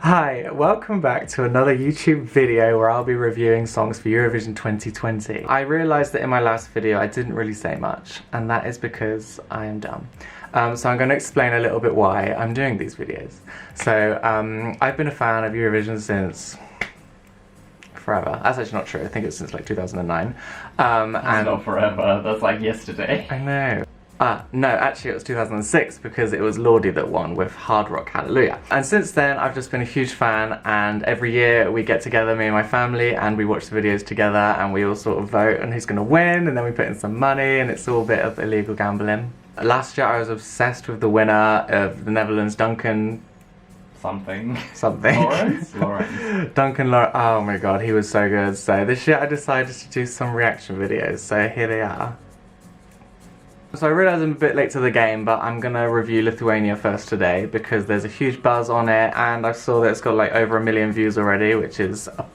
Hi, welcome back to another YouTube video where I'll be reviewing songs for Eurovision 2020. I realised that in my last video I didn't really say much, and that is because I am dumb. So I'm going to explain a little bit why I'm doing these videos. So I've been a fan of Eurovision since forever. That's actually not true. I think it's since like 2009. And not forever. That's like yesterday. I know. No, actually it was 2006 because it was Lordi that won with Hard Rock Hallelujah. And since then I've just been a huge fan, and every year we get together, me and my family, and we watch the videos together and we all sort of vote on who's going to win, and then we put in some money and it's all a bit of illegal gambling. Last year I was obsessed with the winner of the Netherlands, Duncan... Something. Lawrence? Lawrence. Duncan Lawrence. Oh my god, he was so good. So this year I decided to do some reaction videos, so here they are. So I realise I'm a bit late to the game, but I'm gonna review Lithuania first today because there's a huge buzz on it, and I saw that it's got like over 1 million views already, which is a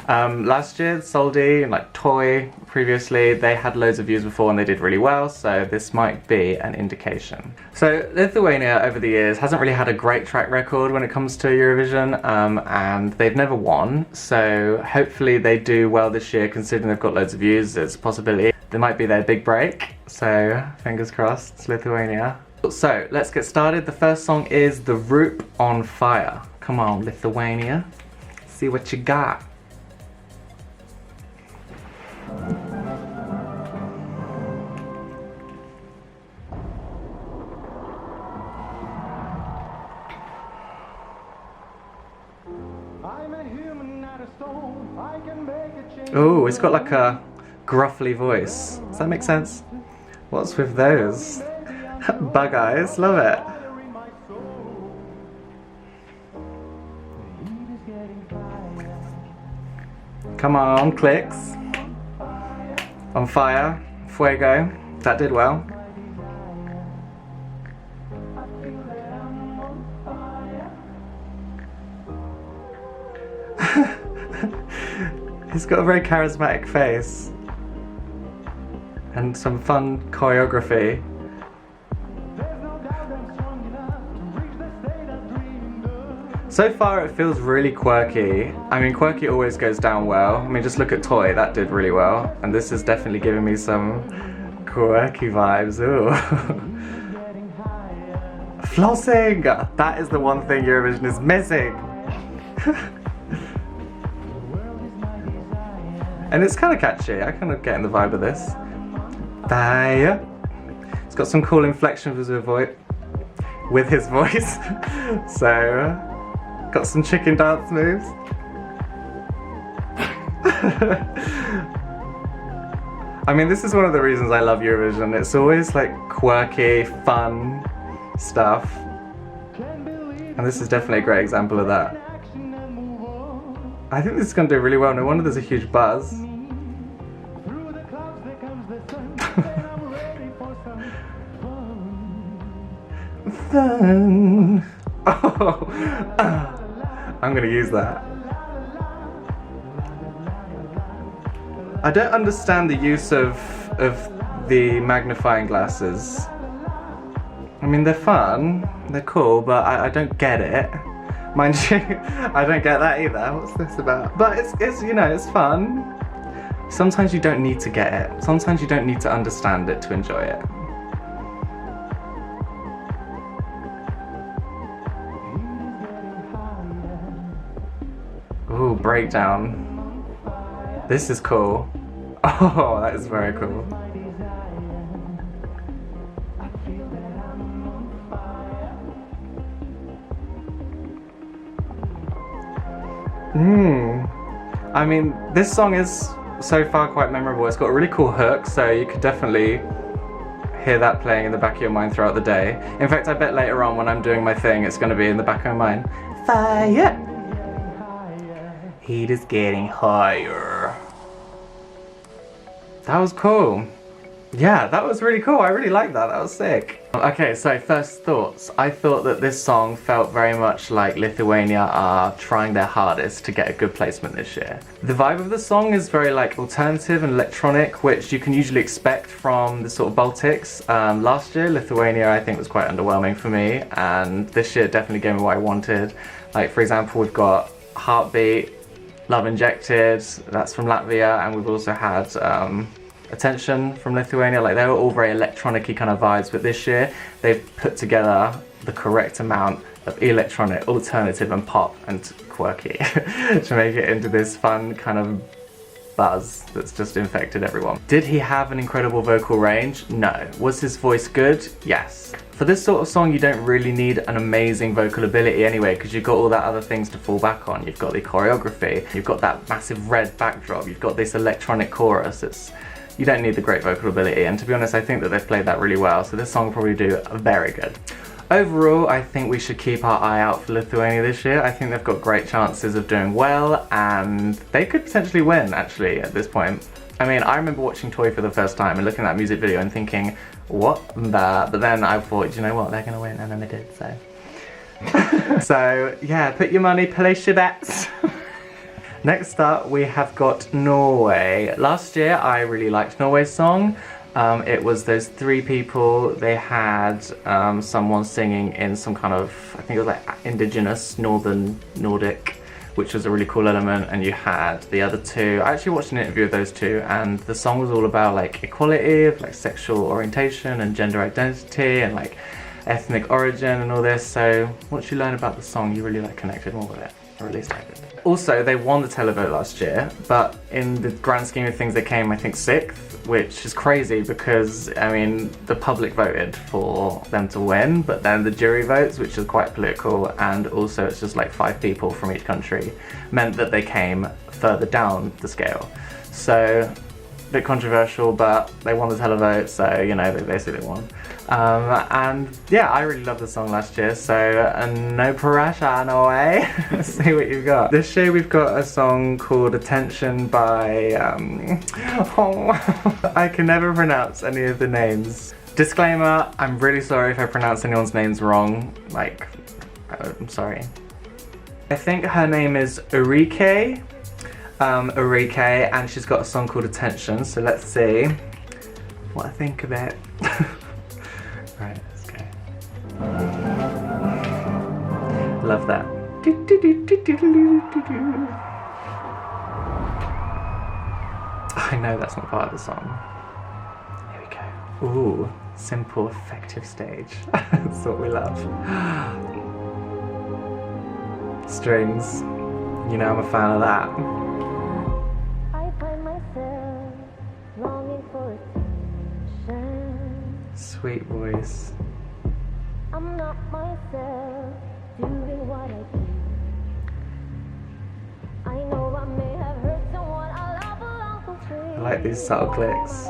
last year, Soldi and like Toy previously, they had loads of views before and they did really well, so this might be an indication. So Lithuania over the years hasn't really had a great track record when it comes to Eurovision, and they've never won, so hopefully they do well this year considering they've got loads of views. It's a possibility. They might be their big break, so fingers crossed, it's Lithuania. So let's get started. The first song is The Roop on Fire. Come on, Lithuania, see what you got. Oh, it's got like a gruffly voice. Does that make sense? What's with those? Bug eyes, love it. Come on, clicks. On fire, fuego. That did well. He's got a very charismatic face and some fun choreography. So far it feels really quirky. I mean, quirky always goes down well. I mean, just look at Toy, that did really well. And this is definitely giving me some quirky vibes. Ooh. Flossing! That is the one thing Eurovision is missing. And it's kind of catchy. I kind of get in the vibe of this. Fire. It's got some cool inflections with his voice. So, got some chicken dance moves. I mean, this is one of the reasons I love Eurovision. It's always like quirky, fun stuff. And this is definitely a great example of that. I think this is going to do really well. No wonder there's a huge buzz. Fun. Oh, I'm going to use that. I don't understand the use of the magnifying glasses. I mean, they're fun, they're cool, but I don't get it. Mind you, I don't get that either. What's this about? But it's you know, it's fun. Sometimes you don't need to get it. Sometimes you don't need to understand it to enjoy it. Ooh, breakdown. This is cool. Oh, that is very cool. I mean, this song is so far quite memorable. It's got a really cool hook, so you could definitely hear that playing in the back of your mind throughout the day. In fact, I bet later on when I'm doing my thing, it's going to be in the back of my mind. Fire! Heat is getting higher. That was cool. Yeah, that was really cool. I really liked that. That was sick. Okay, so first thoughts. I thought that this song felt very much like Lithuania are trying their hardest to get a good placement this year. The vibe of the song is very like alternative and electronic, which you can usually expect from the sort of Baltics. Last year, Lithuania I think was quite underwhelming for me, and this year definitely gave me what I wanted. Like for example, we've got Heartbeat, Love Injected, that's from Latvia, and we've also had Attention from Lithuania. Like they were all very electronic-y kind of vibes, but this year they've put together the correct amount of electronic, alternative and pop and quirky to make it into this fun kind of buzz that's just infected everyone. Did he have an incredible vocal range? No. Was his voice good? Yes. For this sort of song you don't really need an amazing vocal ability anyway, because you've got all that other things to fall back on. You've got the choreography, you've got that massive red backdrop, you've got this electronic chorus. You don't need the great vocal ability, and to be honest I think that they've played that really well, so this song will probably do very good. Overall, I think we should keep our eye out for Lithuania this year. I think they've got great chances of doing well, and they could potentially win, actually, at this point. I mean, I remember watching Toy for the first time and looking at that music video and thinking, what the? But then I thought, you know what, they're gonna win, and then they did, so. So, yeah, put your money, place your bets. Next up, we have got Norway. Last year, I really liked Norway's song. It was those three people. They had someone singing in some kind of, I think it was like indigenous northern Nordic, which was a really cool element, and you had the other two. I actually watched an interview of those two, and the song was all about like equality of like sexual orientation and gender identity and like ethnic origin and all this. So once you learn about the song, you really like connected more with it, or at least I did. Also, they won the televote last year, but in the grand scheme of things they came, I think, 6th, which is crazy because, I mean, the public voted for them to win, but then the jury votes, which is quite political, and also it's just like 5 people from each country, meant that they came further down the scale. So, a bit controversial, but they won the televote, so, you know, they basically won. And yeah, I really loved the song last year, so no pressure, no way. Let's see what you've got. This year we've got a song called Attention by, I can never pronounce any of the names. Disclaimer, I'm really sorry if I pronounce anyone's names wrong, like, I'm sorry. I think her name is Urike, and she's got a song called Attention, so let's see what I think of it. Right, let's go. Love that. I know that's not part of the song. Here we go. Ooh, simple, effective stage. That's what we love. Strings. You know I'm a fan of that. I find myself longing for attention. Sweet voice. I'm not myself doing what I do. I know I may have hurt someone I love along the way. I like these subtle clicks.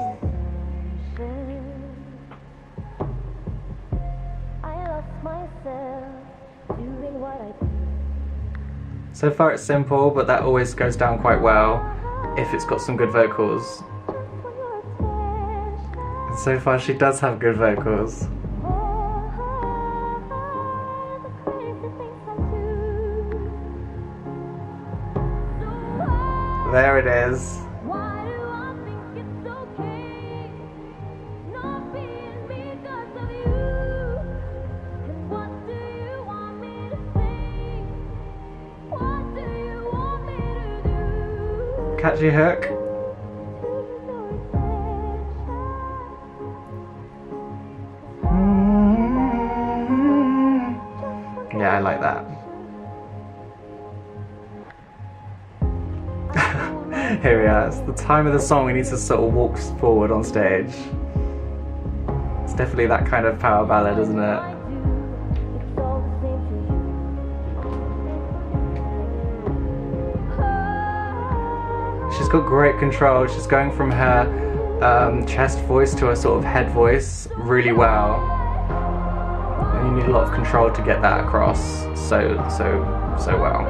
I lost myself doing what I do. So far it's simple, but that always goes down quite well if it's got some good vocals. And so far she does have good vocals. There it is. Catchy hook. Yeah, I like that. Here we are. It's the time of the song we need to sort of walk forward on stage. It's definitely that kind of power ballad, isn't it? She's got great control. She's going from her chest voice to a sort of head voice really well. And you need a lot of control to get that across so well.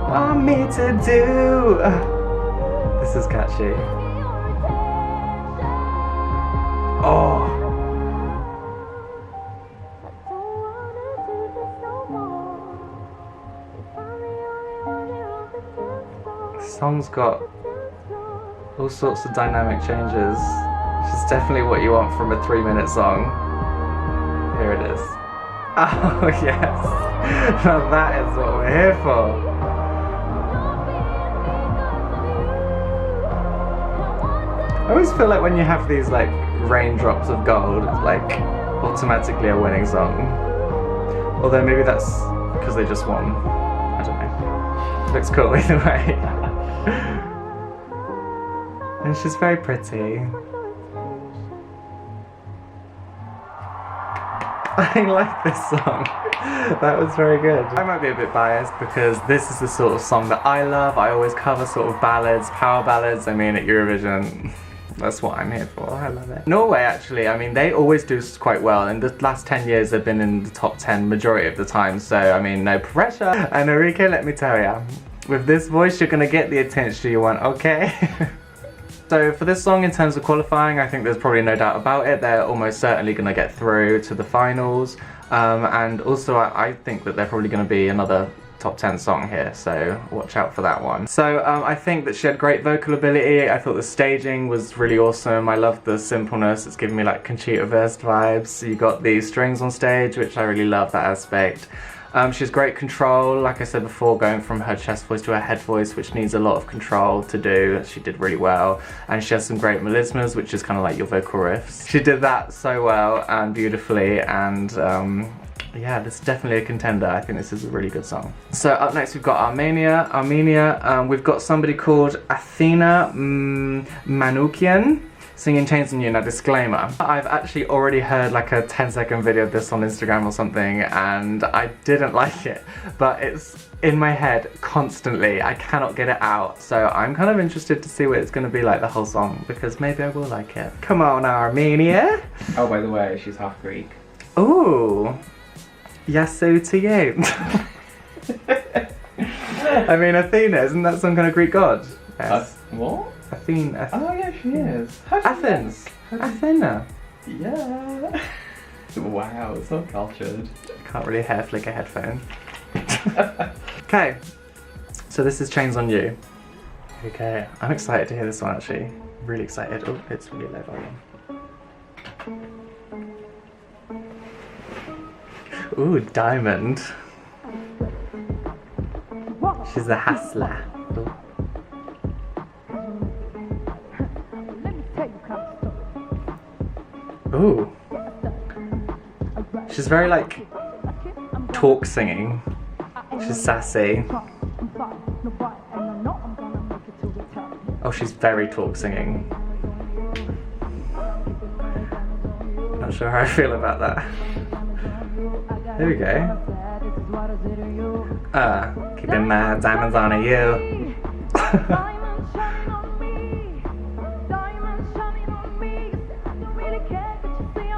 Want me to do? This is catchy. Oh. The song's got all sorts of dynamic changes. She's It's definitely what you want from a 3-minute song. Here it is. Oh yes, now that is what we're here for. I always feel like when you have these like raindrops of gold, it's like automatically a winning song. Although maybe that's because they just won. I don't know. Looks cool either way. And she's very pretty. I like this song. That was very good. I might be a bit biased because this is the sort of song that I love. I always cover sort of ballads, power ballads. I mean, at Eurovision, that's what I'm here for. I love it. Norway, actually, I mean, they always do quite well. In the last 10 years, they've been in the top 10 majority of the time. So, I mean, no pressure. And Enrique, let me tell ya, with this voice, you're gonna get the attention you want, okay? So for this song, in terms of qualifying, I think there's probably no doubt about it. They're almost certainly going to get through to the finals. And also, I think that they're probably going to be another top 10 song here, so watch out for that one. So I think that she had great vocal ability. I thought the staging was really awesome. I loved the simpleness. It's giving me like Conchita Wurst vibes. You got the strings on stage, which I really love that aspect. She has great control, like I said before, going from her chest voice to her head voice, which needs a lot of control to do. She did really well. And she has some great melismas, which is kind of like your vocal riffs. She did that so well and beautifully, and yeah, this is definitely a contender. I think this is a really good song. So up next we've got Armenia. We've got somebody called Athena Manukian singing Chains on You. Now, disclaimer, I've actually already heard like a 10-second video of this on Instagram or something, and I didn't like it, but it's in my head constantly. I cannot get it out, so I'm kind of interested to see what it's going to be like the whole song, because maybe I will like it. Come on, Armenia. Oh, by the way, she's half Greek. Ooh, yasu to you. I mean, Athena, isn't that some kind of Greek god? Yes. What? Athena. Oh yeah, she is. Athens. Athena. Yeah. Wow, so cultured. Can't really hair flick a headphone. Okay, so this is Chains on You. Okay, I'm excited to hear this one actually. Really excited. Oh, it's really low volume. Ooh, Diamond. She's a hustler. Ooh. She's very like talk singing. She's sassy. Oh, she's very talk singing. Not sure how I feel about that. There we go. Keeping my diamonds on you.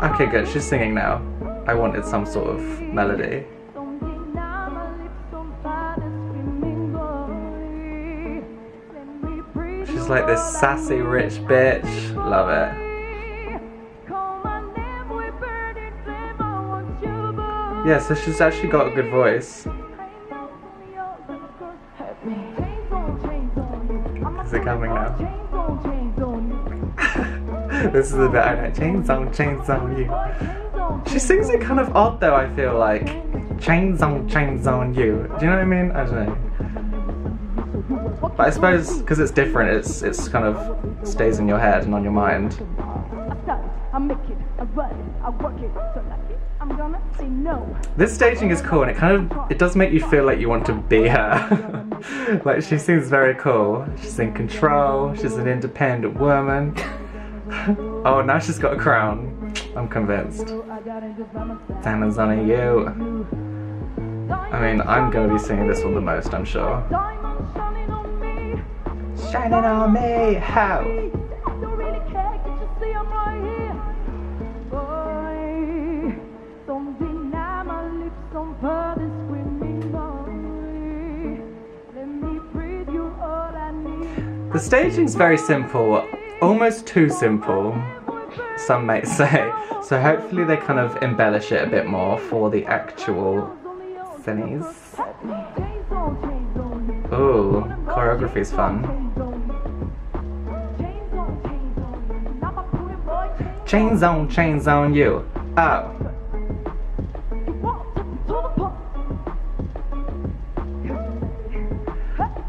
Okay, good. She's singing now. I wanted some sort of melody. She's like this sassy rich bitch. Love it. Yeah, so she's actually got a good voice. Is it coming now? This is the bit I know. Chains on you. She sings it kind of odd though, I feel like. Chains on you. Do you know what I mean? I don't know. But I suppose because it's different, it's kind of stays in your head and on your mind. This staging is cool, and it does make you feel like you want to be her. Like, she seems very cool. She's in control. She's an independent woman. Oh, now she's got a crown. I'm convinced. Diamonds on you. I mean, I'm gonna be singing this one the most, I'm sure. Shining on me, how? The staging's very simple, almost too simple, some might say. So hopefully they kind of embellish it a bit more for the actual thingies. Ooh, choreography's fun. Chains on you. Oh.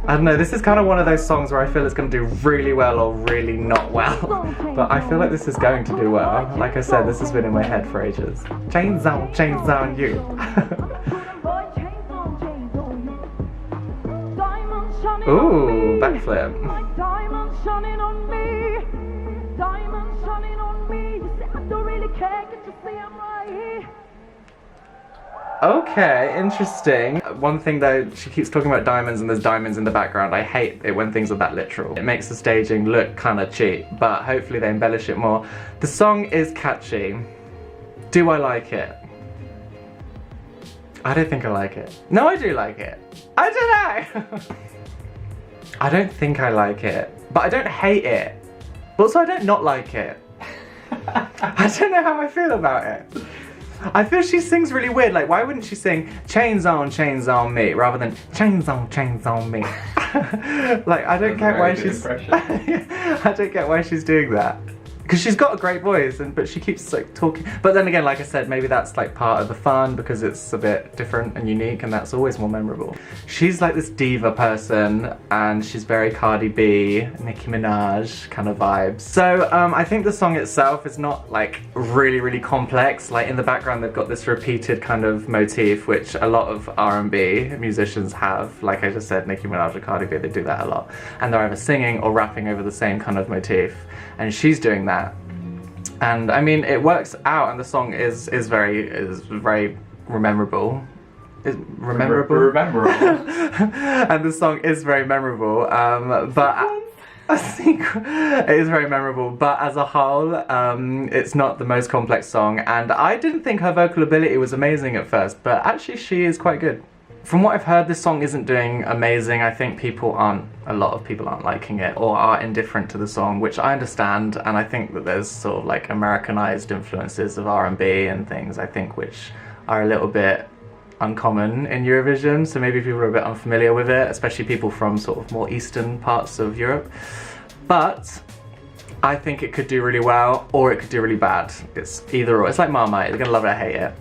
I don't know, this is kind of one of those songs where I feel it's going to do really well or really not well. But I feel like this is going to do well. Like I said, this has been in my head for ages. Chains on you. Ooh, backflip. Okay, interesting. One thing though, she keeps talking about diamonds and there's diamonds in the background. I hate it when things are that literal. It makes the staging look kind of cheap, but hopefully they embellish it more. The song is catchy. Do I like it? I don't think I like it. No, I do like it. I don't know. I don't think I like it, but I don't hate it. But also I don't not like it. I don't know how I feel about it. I feel she sings really weird. Like, why wouldn't she sing chains on me rather than chains on me? Like, I don't get why she's I don't get why she's doing that. Because she's got a great voice, but she keeps like talking. But then again, like I said, maybe that's like part of the fun because it's a bit different and unique, and that's always more memorable. She's like this diva person, and she's very Cardi B, Nicki Minaj kind of vibes. So I think the song itself is not like really complex. Like in the background, they've got this repeated kind of motif, which a lot of R&B musicians have. Like I just said, Nicki Minaj or Cardi B, they do that a lot, and they're either singing or rapping over the same kind of motif. And she's doing that, and I mean it works out, and the song is very memorable. Memorable. And the song is very memorable, but I think it is very memorable. But as a whole, it's not the most complex song, and I didn't think her vocal ability was amazing at first, but actually she is quite good. From what I've heard, this song isn't doing amazing. I think a lot of people aren't liking it or are indifferent to the song, which I understand, and I think that there's sort of like Americanized influences of R&B and things, I think, which are a little bit uncommon in Eurovision, so maybe people are a bit unfamiliar with it, especially people from sort of more eastern parts of Europe. But I think it could do really well, or it could do really bad. It's either or. It's like Marmite, you're gonna love it or hate it.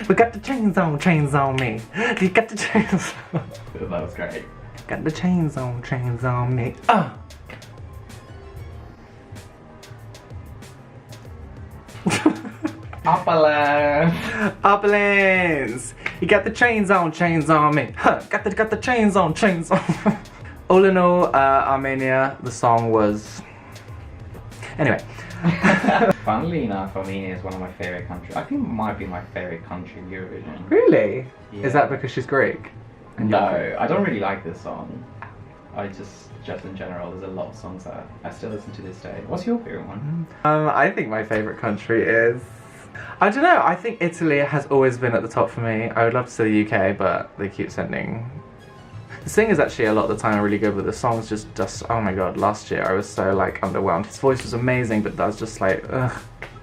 We got the chains on me. You got the chains on. That was great. Got the chains on me. Opulence. You got the chains on me. Huh. Got the chains on. All in all, Armenia, the song was... Anyway. Funnily enough, Armenia is one of my favourite countries. I think it might be my favourite country in Eurovision. Really? Yeah. Is that because she's Greek? No, I don't really like this song. I just in general, there's a lot of songs that I still listen to this day. What's your favourite one? I think my favourite country is... I don't know, I think Italy has always been at the top for me. I would love to see the UK, but they keep sending... The singers actually a lot of the time are really good, but the songs just oh my god, last year I was so like underwhelmed. His voice was amazing, but I was just like, ugh.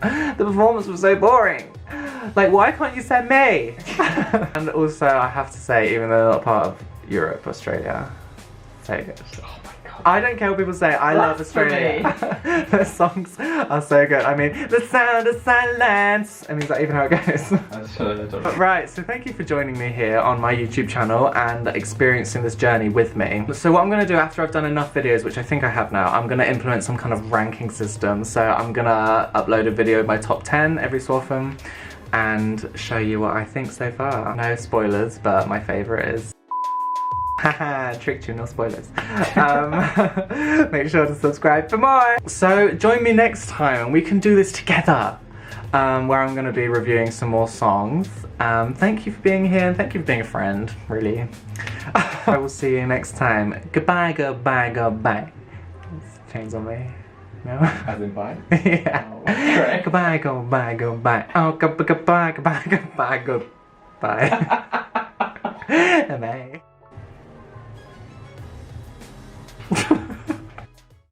The performance was so boring. Like, why can't you send me? And also I have to say, even though they're not part of Europe, Australia, so good. Oh my god. I don't care what people say, I love Australia. Their songs are so good. I mean, the sound of silence. I mean, is that even how it goes? Right, so thank you for joining me here on my YouTube channel and experiencing this journey with me. So what I'm going to do after I've done enough videos, which I think I have now, I'm going to implement some kind of ranking system. So I'm going to upload a video of my top 10 every so often and show you what I think so far. No spoilers, but my favourite is... Haha, tricked you, no spoilers. Make sure to subscribe for more. So join me next time and we can do this together, where I'm going to be reviewing some more songs. Thank you for being here and thank you for being a friend, really. I will see you next time. Goodbye, goodbye, goodbye. Chains on me. No? As in bye? Yeah. Oh, great. Goodbye, goodbye, goodbye. Oh, goodbye, goodbye, goodbye, goodbye. Bye.